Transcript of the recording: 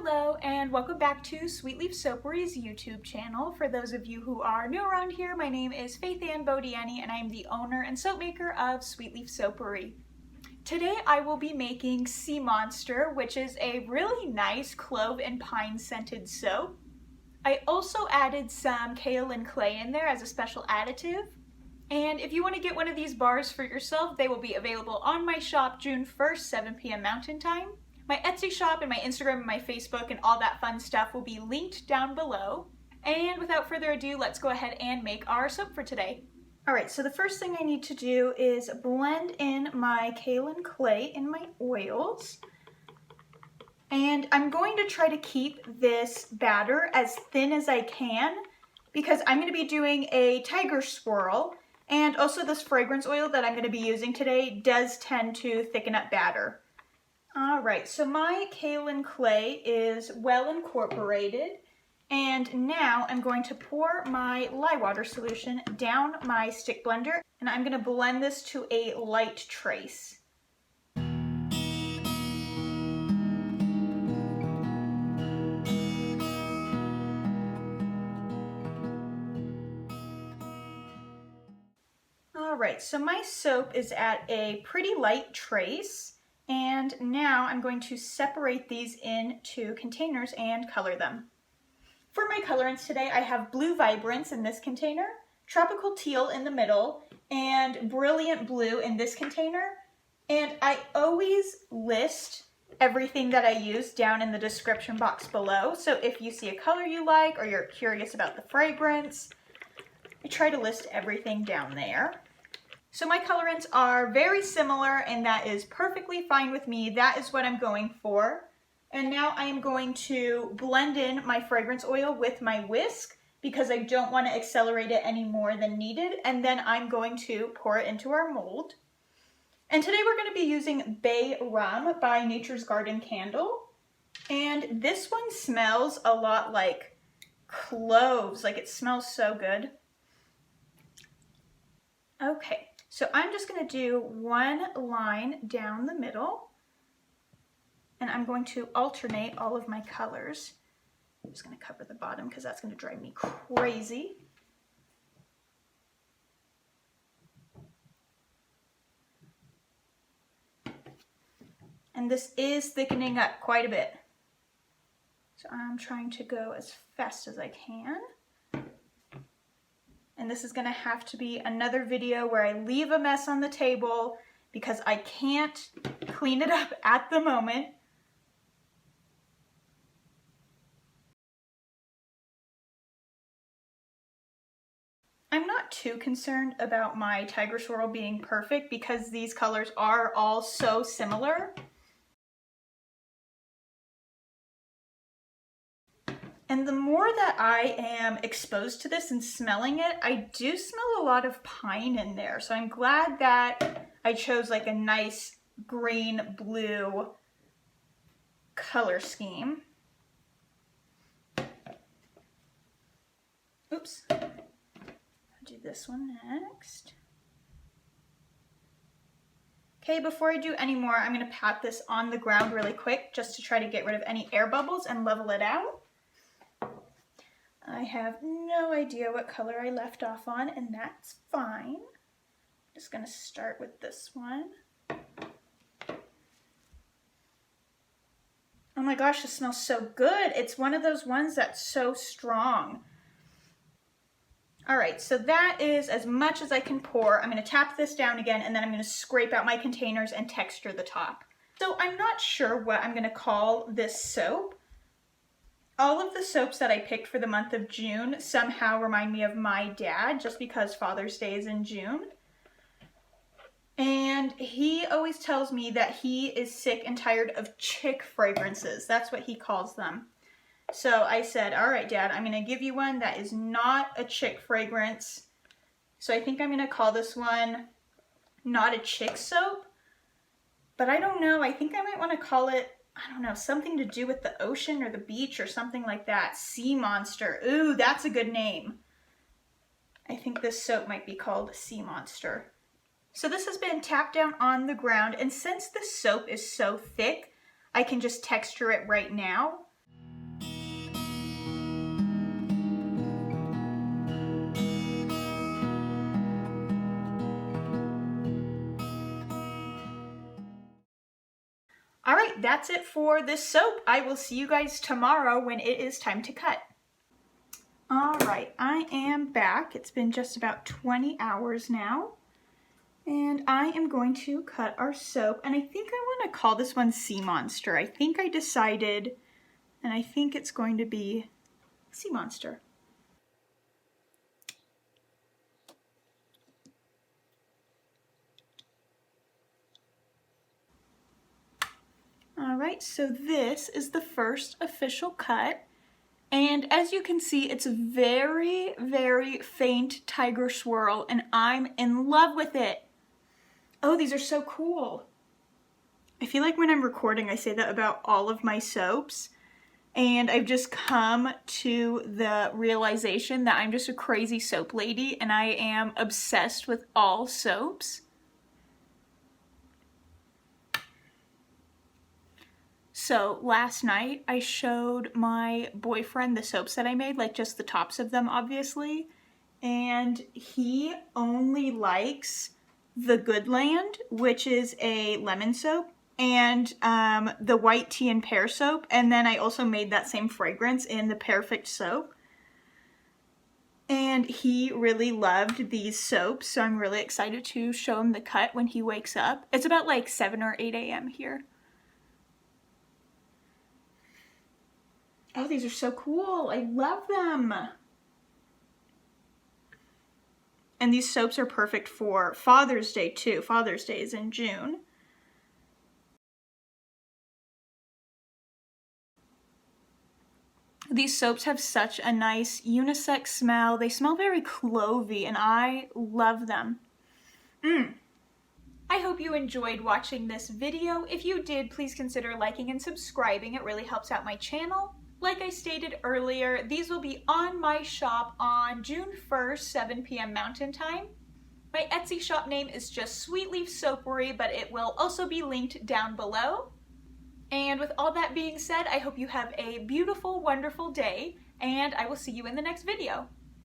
Hello and welcome back to Sweet Leaf Soapery's YouTube channel. For those of you who are new around here, my name is Faith Ann Bodiani and I am the owner and soap maker of Sweet Leaf Soapery. Today I will be making Sea Monster, which is a really nice clove and pine scented soap. I also added some kaolin clay in there as a special additive. And if you want to get one of these bars for yourself, they will be available on my shop June 1st, 7 p.m. Mountain Time. My Etsy shop and my Instagram and my Facebook and all that fun stuff will be linked down below. And without further ado, let's go ahead and make our soap for today. Alright, so the first thing I need to do is blend in my kaolin clay in my oils. And I'm going to try to keep this batter as thin as I can because I'm going to be doing a tiger swirl. And also this fragrance oil that I'm going to be using today does tend to thicken up batter. Alright, so my kaolin clay is well incorporated, and now I'm going to pour my lye water solution down my stick blender, and I'm going to blend this to a light trace. Alright, so my soap is at a pretty light trace. And now I'm going to separate these into containers and color them. For my colorants today, I have Blue Vibrance in this container, Tropical Teal in the middle, and Brilliant Blue in this container. And I always list everything that I use down in the description box below. So if you see a color you like or you're curious about the fragrance, I try to list everything down there. So my colorants are very similar and that is perfectly fine with me. That is what I'm going for. And now I am going to blend in my fragrance oil with my whisk because I don't want to accelerate it any more than needed. And then I'm going to pour it into our mold. And today we're going to be using Bay Rum by Nature's Garden Candle. And this one smells a lot like cloves. Like it smells so good. Okay. So I'm just going to do one line down the middle, and I'm going to alternate all of my colors. I'm just going to cover the bottom because that's going to drive me crazy. And this is thickening up quite a bit. So I'm trying to go as fast as I can. And this is going to have to be another video where I leave a mess on the table because I can't clean it up at the moment. I'm not too concerned about my Tiger Swirl being perfect because these colors are all so similar. And the more that I am exposed to this and smelling it, I do smell a lot of pine in there. So I'm glad that I chose like a nice green blue color scheme. Oops. I'll do this one next. Okay, before I do any more, I'm going to pat this on the ground really quick just to try to get rid of any air bubbles and level it out. I have no idea what color I left off on, and that's fine. I'm just going to start with this one. Oh my gosh, this smells so good. It's one of those ones that's so strong. Alright, so that is as much as I can pour. I'm going to tap this down again, and then I'm going to scrape out my containers and texture the top. So I'm not sure what I'm going to call this soap. All of the soaps that I picked for the month of June somehow remind me of my dad, just because Father's Day is in June. And he always tells me that he is sick and tired of chick fragrances. That's what he calls them. So I said, all right, Dad, I'm going to give you one that is not a chick fragrance. So I think I'm going to call this one Not a Chick Soap. But I don't know. I think I might want to call it, I don't know, something to do with the ocean or the beach or something like that. Sea Monster. Ooh, that's a good name. I think this soap might be called Sea Monster. So this has been tapped down on the ground, and since the soap is so thick, I can just texture it right now. All right, that's it for this soap. I will see you guys tomorrow when it is time to cut. All right, I am back. It's been just about 20 hours now. And I am going to cut our soap, and I think I want to call this one Sea Monster. I think I decided, and I think it's going to be Sea Monster. All right, so this is the first official cut. And as you can see, it's a very, very faint tiger swirl, and I'm in love with it. Oh, these are so cool. I feel like when I'm recording, I say that about all of my soaps, and I've just come to the realization that I'm just a crazy soap lady, and I am obsessed with all soaps. So last night I showed my boyfriend the soaps that I made, like just the tops of them obviously, and he only likes the Goodland, which is a lemon soap, and the white tea and pear soap, and then I also made that same fragrance in the Perfect soap. And he really loved these soaps, so I'm really excited to show him the cut when he wakes up. It's about like 7 or 8 a.m. here. Oh, these are so cool. I love them. And these soaps are perfect for Father's Day too. Father's Day is in June. These soaps have such a nice unisex smell. They smell very clovey, and I love them. I hope you enjoyed watching this video. If you did, please consider liking and subscribing. It really helps out my channel. Like I stated earlier, these will be on my shop on June 1st, 7 p.m. Mountain Time. My Etsy shop name is just Sweet Leaf Soapery, but it will also be linked down below. And with all that being said, I hope you have a beautiful, wonderful day, and I will see you in the next video.